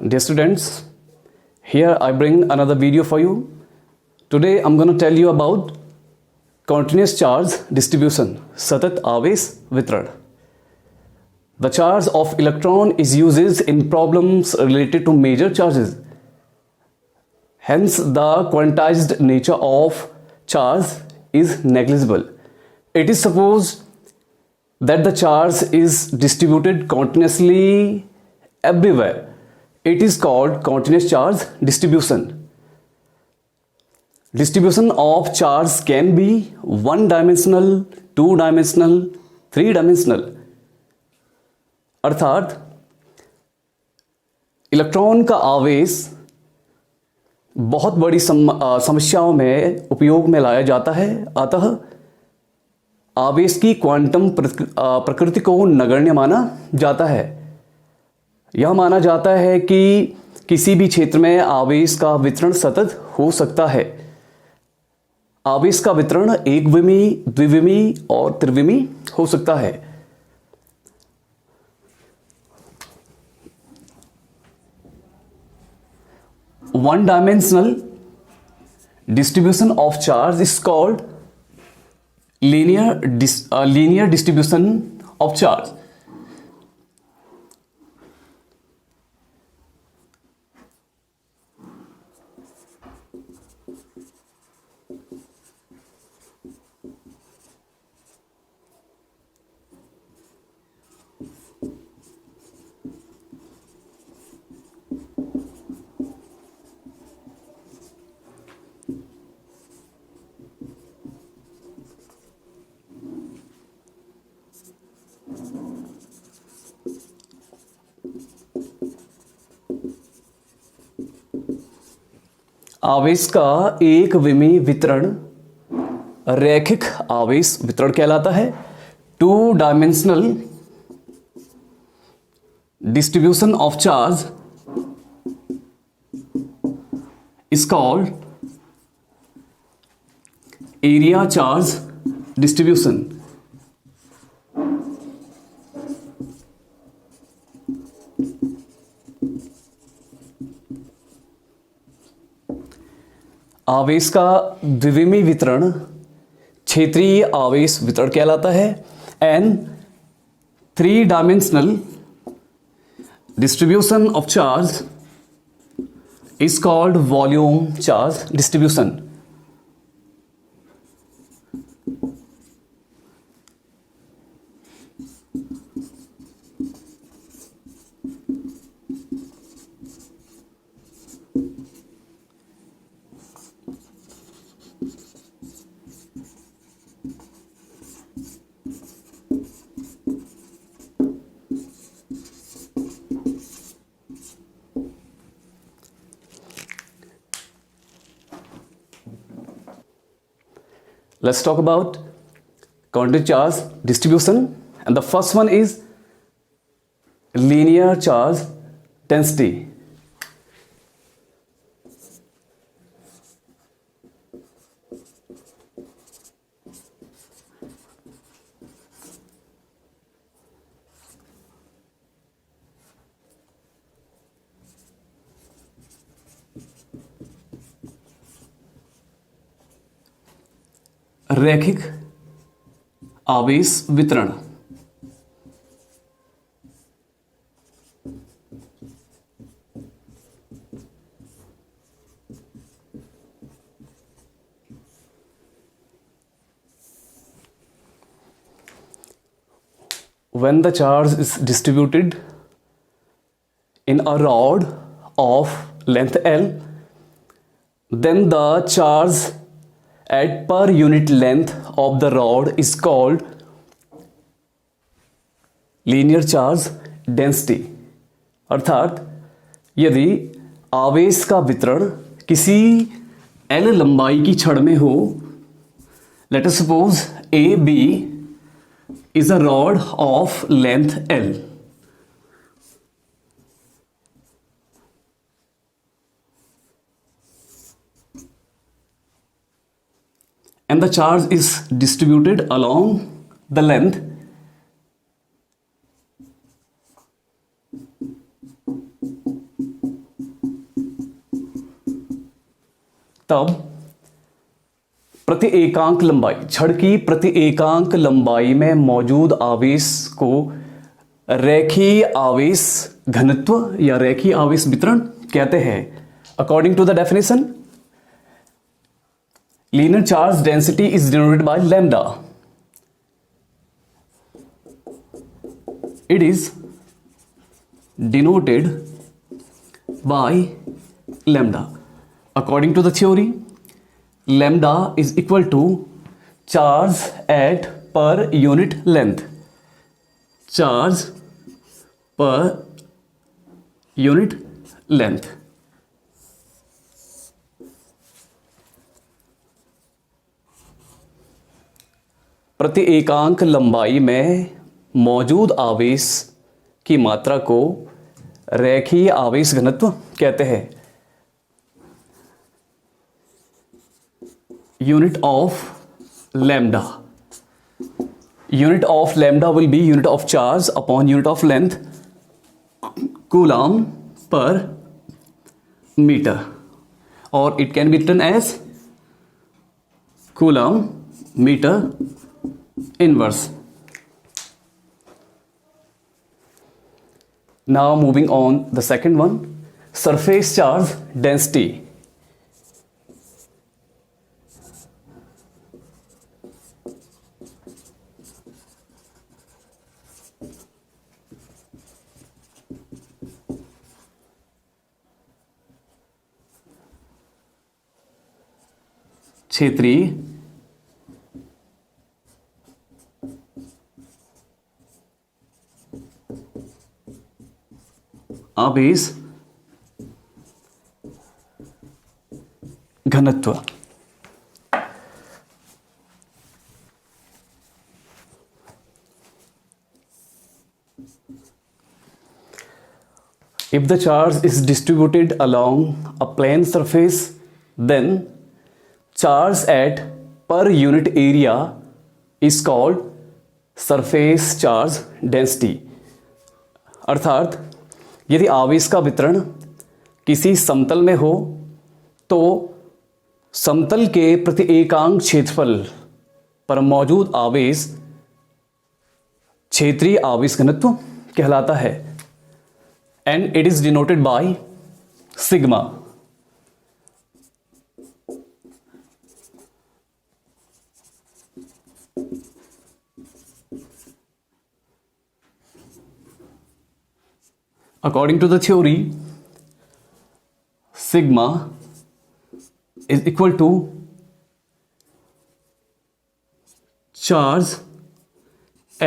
Dear students, here I bring another video for you. Today I'm going to tell you about continuous charge distribution, सतत आवेश वितरण. The charge of electron is used in problems related to major charges. Hence, the quantized nature of charge is negligible. It is supposed that the charge is distributed continuously everywhere. It is called continuous charge distribution. Distribution of charge can be one-dimensional, two-dimensional, three-dimensional. अर्थात electron का आवेश बहुत बड़ी समस्याओं में उपयोग में लाया जाता है. अतः आवेश की क्वांटम प्रकृति को नगण्य माना जाता है. यह माना जाता है कि किसी भी क्षेत्र में आवेश का वितरण सतत हो सकता है. आवेश का वितरण एकविमी, द्विविमी और त्रिविमी हो सकता है. One dimensional distribution of charge is called linear distribution of charge. आवेश का एक विमी वितरण रैखिक आवेश वितरण कहलाता है. Two dimensional distribution of charge is called area charge distribution. आवेश का द्विविमी वितरण क्षेत्रीय आवेश वितरण कहलाता है. And three dimensional distribution of charge is called volume charge distribution. Let's talk about continuous charge distribution, and the first one is linear charge density. रैखिक आवेश वितरण. When the charge is distributed in a rod of length L, then the charge at per unit length of the rod is called linear charge density. अर्थात यदि आवेश का वितरण किसी L लंबाई की छड़ में हो, let us suppose AB is a rod of length L. And the charge is distributed along the length, तब प्रति एकांक लंबाई, छड़ की प्रति एकांक लंबाई में मौजूद आवेश को रेखीय आवेश घनत्व या रेखीय आवेश वितरण कहते हैं। According to the definition, linear charge density is denoted by lambda. It is denoted by lambda. According to the theory, lambda is equal to charge at per unit length. Charge per unit length. प्रति एकांक लंबाई में मौजूद आवेश की मात्रा को रेखीय आवेश घनत्व कहते हैं. Unit of lambda. Unit of lambda will be unit of charge upon unit of length, coulomb per metre, और it can be written as coulomb metre inverse. Now moving on the second one, surface charge density. क्षेत्रीय आवेश घनत्व. If the charge is distributed along a plane surface, then charge at per unit area is called surface charge density. अर्थात यदि आवेश का वितरण किसी समतल में हो तो समतल के प्रति एकांक क्षेत्रफल पर मौजूद आवेश क्षेत्रीय आवेश घनत्व कहलाता है. And it is denoted by sigma. According to the theory, sigma is equal to charge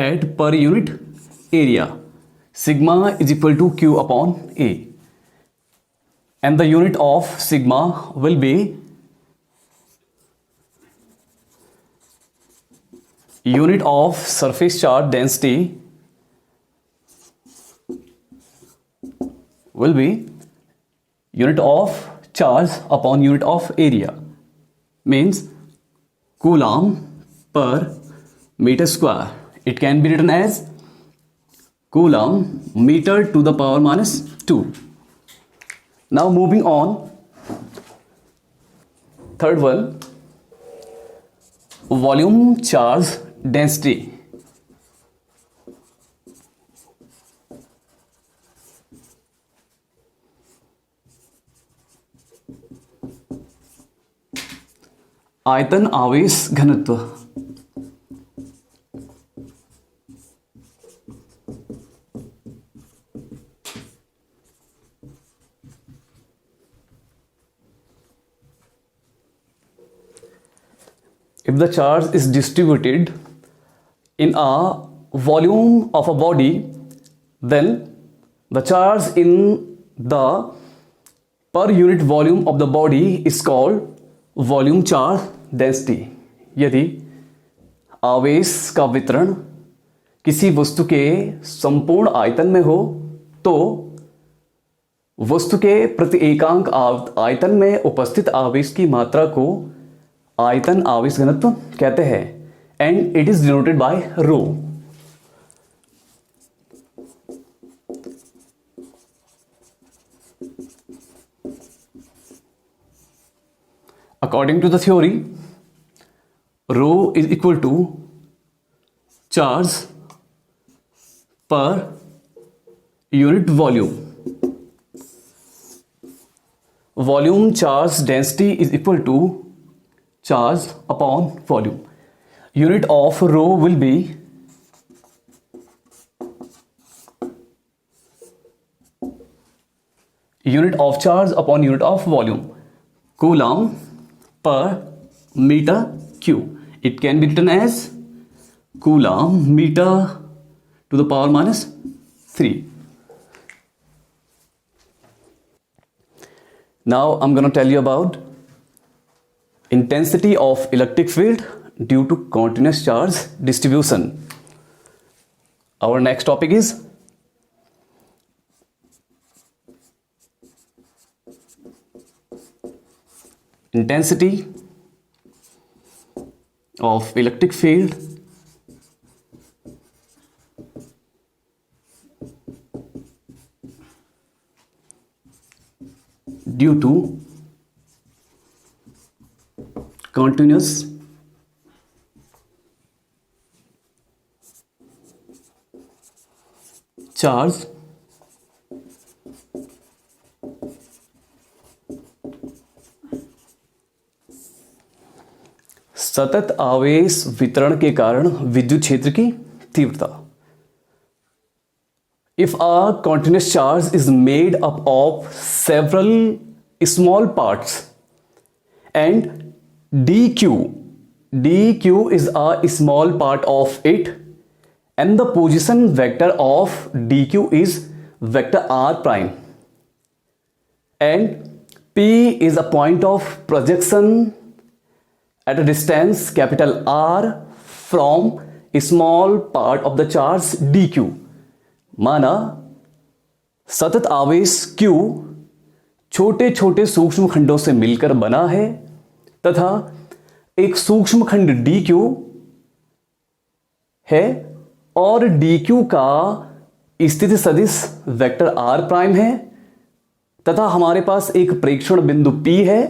at per unit area. Sigma is equal to Q upon A. And the unit of sigma will be unit of surface charge density will be unit of charge upon unit of area, means coulomb per meter square. It can be written as coulomb meter to the power minus 2. Now moving on, third one, volume charge density. आयतन आवेश घनत्व. If the charge is distributed in a volume of a body, then the charge in the per unit volume of the body is called volume charge density. यदि आवेश का वितरण किसी वस्तु के संपूर्ण आयतन में हो तो वस्तु के प्रति एकांक आयतन में उपस्थित आवेश की मात्रा को आयतन आवेश घनत्व कहते हैं. And it is denoted by rho. According to the theory, rho is equal to charge per unit volume. Volume charge density is equal to charge upon volume. Unit of rho will be unit of charge upon unit of volume, coulomb per meter cube. It can be written as coulomb meter to the power minus 3. Now I'm going to tell you about intensity of electric field due to continuous charge distribution. Our next topic is intensity of electric field due to continuous charge सतत आवेश वितरण के कारण विद्युत क्षेत्र की तीव्रता. If a continuous charge is made up of several small parts and dq is a small part of it and the position vector of dq is vector r prime and p is a point of projection at a distance capital R from a small part of the charge dq. माना सतत आवेश q छोटे छोटे सूक्ष्म खंडों से मिलकर बना है तथा एक सूक्ष्म खंड dq है और dq का स्थिति सदिश वेक्टर r प्राइम है तथा हमारे पास एक प्रेक्षण बिंदु P है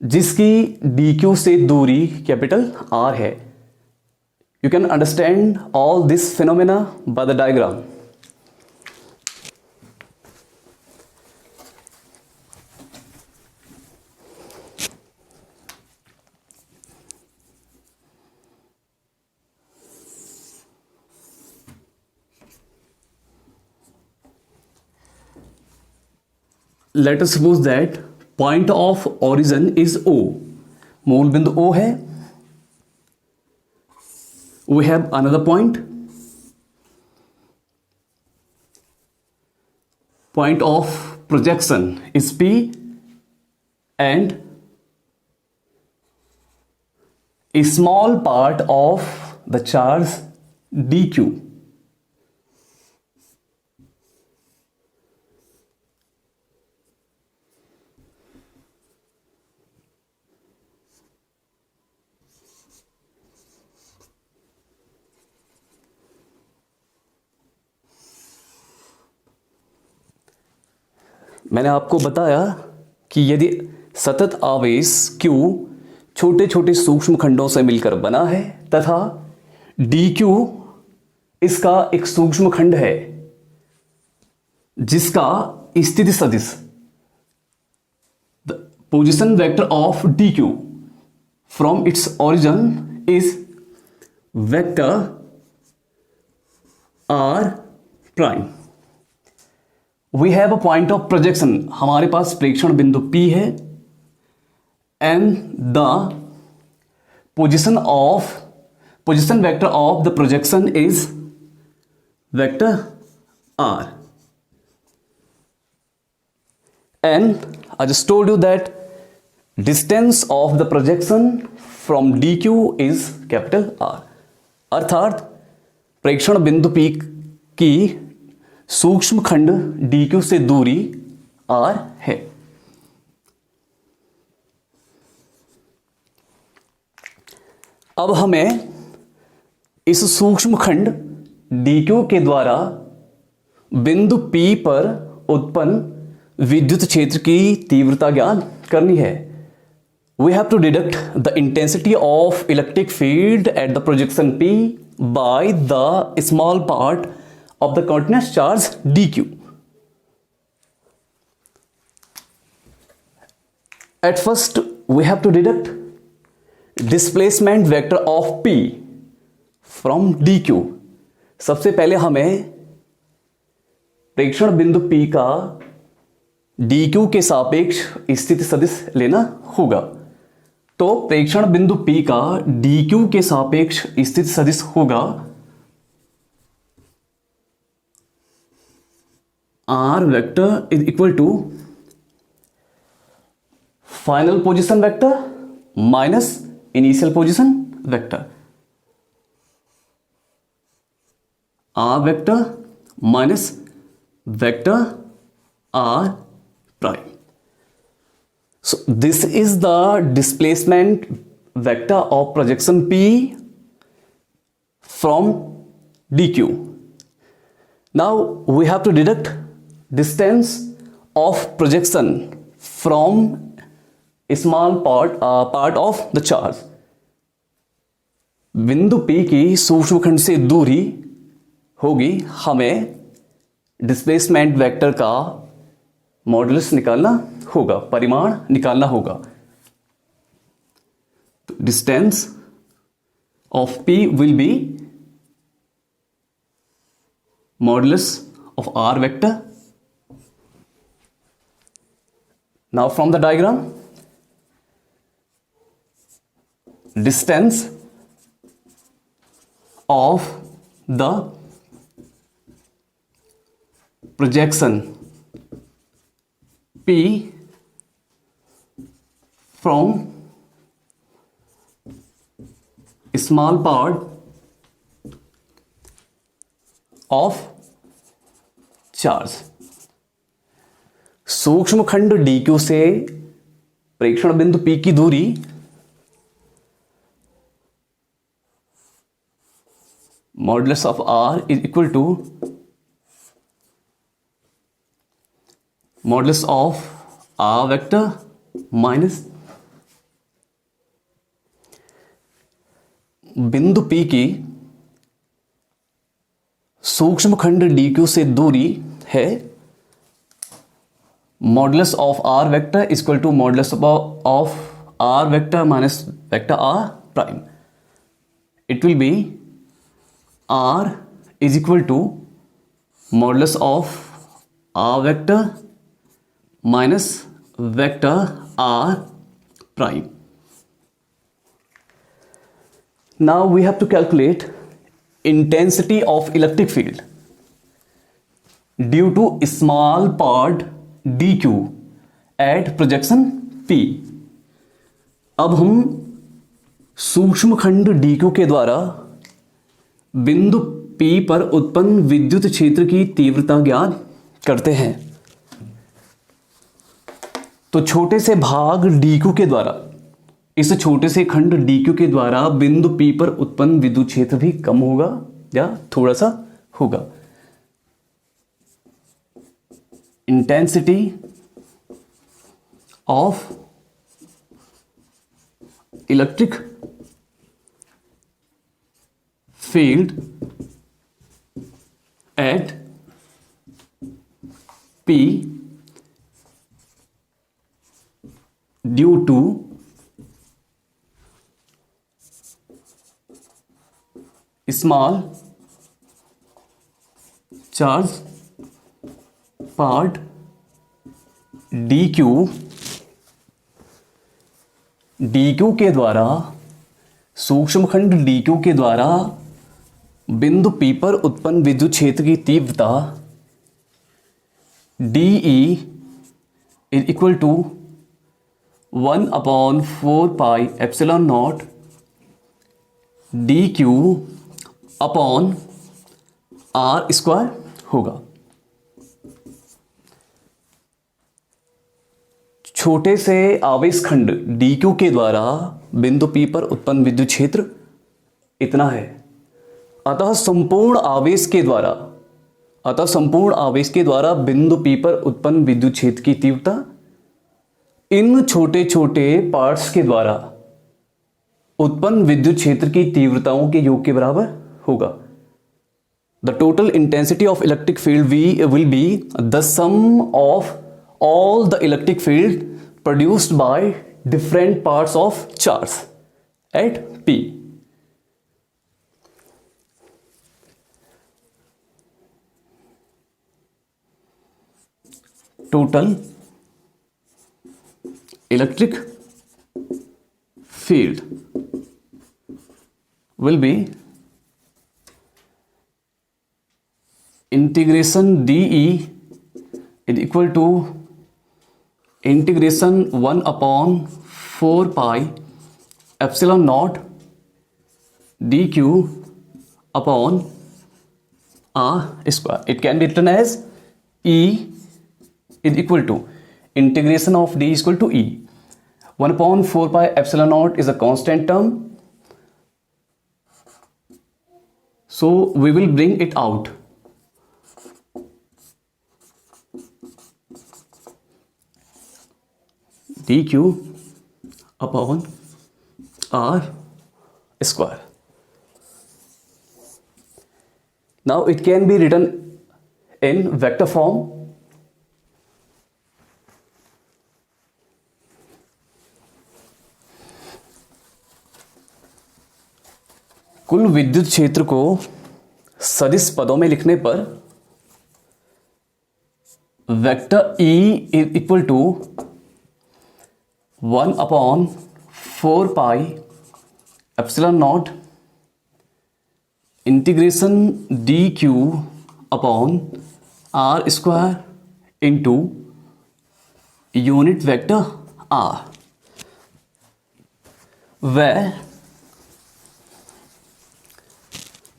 जिसकी dq से दूरी कैपिटल R है. You can understand all this phenomena by the diagram. Let us suppose that point of origin is O. मूल बिंदु O है. We have another point. Point of projection is P and a small part of the charge dq. मैंने आपको बताया कि यदि सतत आवेश Q छोटे छोटे सूक्ष्म खंडों से मिलकर बना है तथा dq इसका एक सूक्ष्म खंड है जिसका स्थिति सदिश the position vector of dq from its origin is vector r prime. We have a point of projection. हमारे पास प्रेक्षण बिंदु P है and the position vector of the projection is vector R. And I just told you that distance of the projection from dq is capital R. अर्थात प्रेक्षण बिंदु P की सूक्ष्म खंड dq से दूरी r है. अब हमें इस सूक्ष्म खंड dq के द्वारा बिंदु P पर उत्पन्न विद्युत क्षेत्र की तीव्रता ज्ञात करनी है. we have to deduct the intensity of electric field at the projection P by the small part of the continuous charge dq. At first we have to deduct displacement vector of P from dq. सबसे पहले हमें प्रेक्षण बिंदु P का dq के सापेक्ष स्थिति सदिश लेना होगा। तो प्रेक्षण बिंदु P का dq के सापेक्ष स्थिति सदिश होगा r vector is equal to final position vector minus initial position vector. r vector minus vector r prime. So this is the displacement vector of projection P from dq. Now we have to deduct distance of projection from a small part of the charge. बिंदु P की सूक्ष्मखंड से दूरी होगी, हमें displacement vector का modulus निकालना होगा, परिमाण निकालना होगा। Distance of P will be modulus of R vector. Now from the diagram, distance of the projection P from small part of charge. सूक्ष्मखंड dq से प्रेक्षण बिंदु P की दूरी modulus of R is equal to modulus of R vector minus बिंदु P की सूक्ष्मखंड dq से दूरी है modulus of R vector equal to modulus of R vector minus vector R prime. It will be R is equal to modulus of R vector minus vector R prime. Now we have to calculate intensity of electric field due to small part dq at projection P. अब हम सूक्ष्मखंड dq के द्वारा बिंदु P पर उत्पन्न विद्युत क्षेत्र की तीव्रता ज्ञात करते हैं। तो छोटे से भाग dq के द्वारा, इस छोटे से खंड dq के द्वारा बिंदु P पर उत्पन्न विद्युत क्षेत्र भी कम होगा या थोड़ा सा होगा। Intensity of electric field at P due to small charge part dq के द्वारा सूक्ष्मखंड dq के द्वारा बिंदु P पर उत्पन्न विद्युत क्षेत्र की तीव्रता dE is equal to 1/4 pi epsilon naught dq upon R square होगा। छोटे से आवेश खंड dq के द्वारा बिंदु P पर उत्पन्न विद्युत क्षेत्र इतना है। अतः संपूर्ण आवेश के द्वारा बिंदु P पर उत्पन्न विद्युत क्षेत्र की तीव्रता इन छोटे छोटे पार्ट्स के द्वारा उत्पन्न विद्युत क्षेत्र की तीव्रताओं के योग के बराबर होगा। The total intensity of electric field V will be the sum of all the electric field produced by different parts of charge at P। Total electric field will be integration dE is equal to integration 1 upon 4 pi epsilon naught dq upon r square. It can be written as E is equal to integration of d is equal to E. 1 upon 4 pi epsilon naught is a constant term, so we will bring it out. dq upon r square. Now it can be written in vector form. कुल विद्युत क्षेत्र को सदिश पदों में लिखने पर vector E is equal to 1 upon 4 pi epsilon naught integration dq upon r square into unit vector r, where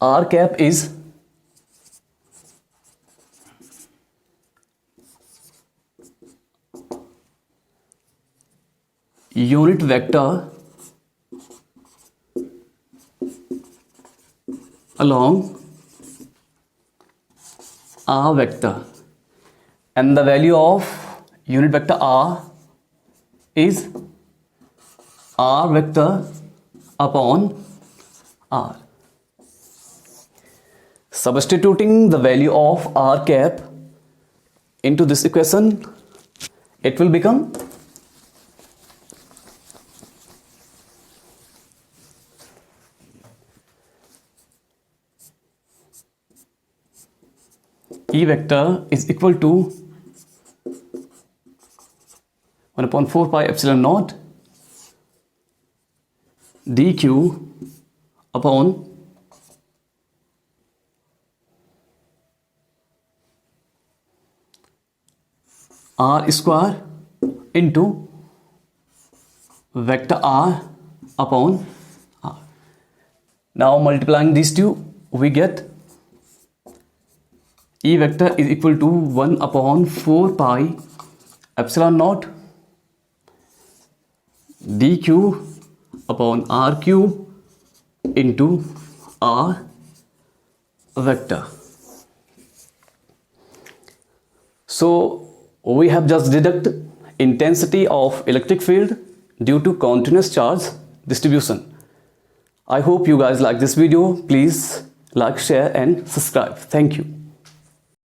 r cap is unit vector along r vector, and the value of unit vector r is r vector upon r. Substituting the value of r cap into this equation, it will become E vector is equal to 1 upon 4 pi epsilon naught dq upon r square into vector r upon r. Now multiplying these two, we get E vector is equal to 1 upon 4 pi epsilon naught dq upon r cube into r vector. So we have just deducted intensity of electric field due to continuous charge distribution. I hope you guys like this video. Please like, share and subscribe. Thank you.